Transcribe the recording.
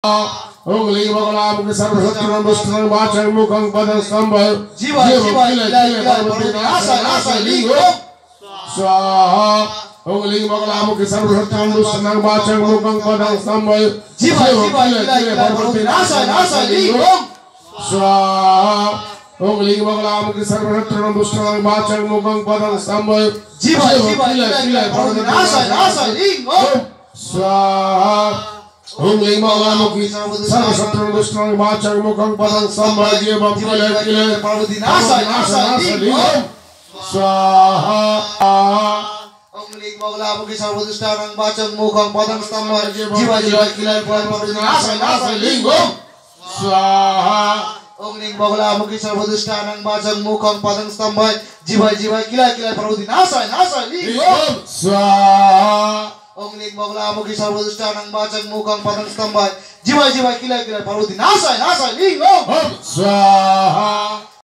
Ungling Bagalam Sarvasatran Bustran Bachang Mukang Padang Stamba Jiva Asa Lingam Swaha Ungling Bagalam Sarvasatran Bustran Bachang Mukang Padang Stamba Jiva Asa Lingam Swaha Ungling Bagalam Sarvasatran Bustran Bachang Mukang Padang Stamba Jiva Asa Lingam Swaha Ungling Bagalam Sarvasatran Bustran Bachang Mukang Padang Stamba Jiva Asa Lingam Swaha Ungling Bagalam Sarvasatran Bachang Mukang Padang Stamba Jiva Asa Lingam Swaha Ungling Bagalam Sarvasatran Bachang Mukang Padang Stamba Jiva Asa Lingam Swaha Ungling Bagalam Sarvasatran Bachang Mukang Padang Stamba Jiva Asa Lingam Swaha